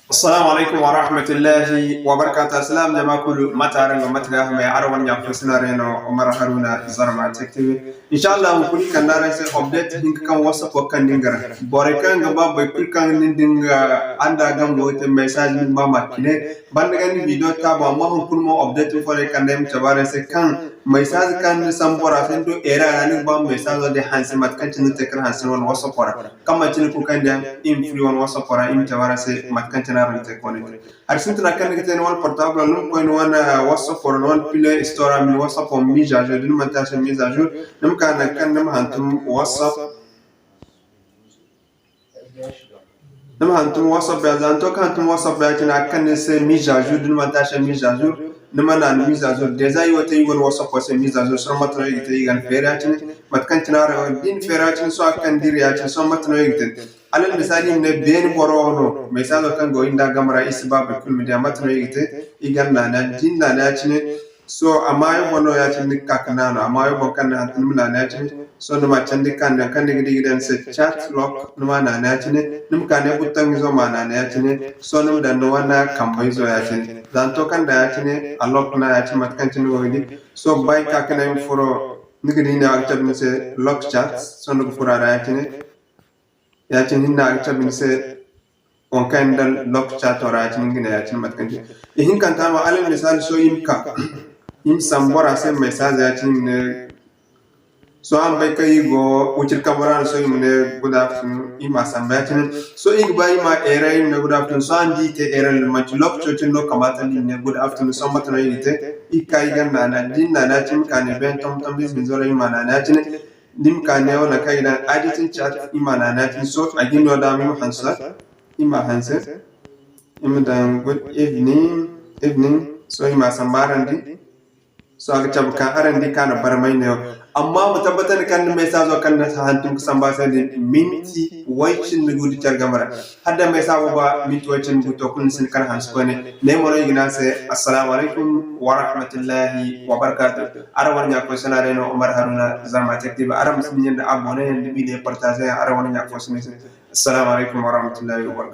السلام عليكم ورحمة الله وبركاته. السلام جماعة كل متعرن ومتعه ما يعرون يقصنا رينو عمر هارونا زرما تكتب إن شاء الله وكل كان نارس update هنك كان وصف وكان نينجر بوركان جبا بكل كان نينجا عندا جم وقت مساج من ماما كنه بندقان فيديو تابع ما هم كل ما update فوري كان نيم تبارس كان مساج كان سامبورا سندو إيرا يعني بام مساج ده هانس مات كان تنو تكر هانس وان وصف ورا كم تنو كان ده إم فري وان وصف ورا إم تبارس مات كان تنارن تكونه أرسلت لك أنك تنوان portable نم كون وانا وصف ورا نوان بلاي ستور من وصف وميجا جو دون ما تاش ميجا جو نم كان نم هانتم وصف نم هانتم وصف بيزان تو كانتم وصف بيجنا كان نسي ميجا جو دون ما تاش ميجا جو نما نان ميجا جو ديزاي وتيجون وصف وسي ميجا جو سرما تروي تيجان فيراتين ما كان تنار دين فيراتين سو كان ديرياتين سو ما تروي على المثال من بين بورونو مثال كان جوين دا جمرة إسباب كل مديا ما تروي إيجان نانا دين نانا تشني سو أمايو بونو يا تشني كاكنانو أمايو بوكان هتنم نانا تشني سو نما تشندي كان نيجي دان سيتشات لوك نما نانا تشني نم كان يبوتان يزو ما نانا تشني سو نم دانوانا كمبيزو يا تشني دانتو كان دا تشني ألوك نا يا تشني ما تكان تشني وغدي سو باي كاكنا يفرو نيجي دينا أكتر من سي لوك شات سو نقفورا يا تشني yacin hinna agta bin se on kan dal lok chat ora yacin ngina yacin matkanti ihin kan tama alal misal so imka im sambora se message yacin ne so am bay kay go util kamara so imne good afternoon ima samba yacin so ig bay ma era imne good afternoon so andi te era le match lok chotin no kamata ne good afternoon so matna yite ikai ganna na dinna na cin kan ben tom tom bis bizora ima na yacin dim kane wala kayda editing chat imana natin so agin no da mi hansa ima hansa dan good evening so ima sambarandi so aga tabka arandi kana barmai ne amma mutabbatar kan message kan na hantum sambasa de minti waicin ne gudi targamara hadda message ba minti waicin buto kun sin kan hans ko ne mo yigina se assalamu alaikum wa rahmatullahi wa barakatuh arawan ya ko sanare no Umar Haruna zama taktiba aram sin yanda abone yanda bi de partager arawan ya ko sin assalamu alaikum wa rahmatullahi wa barakatuh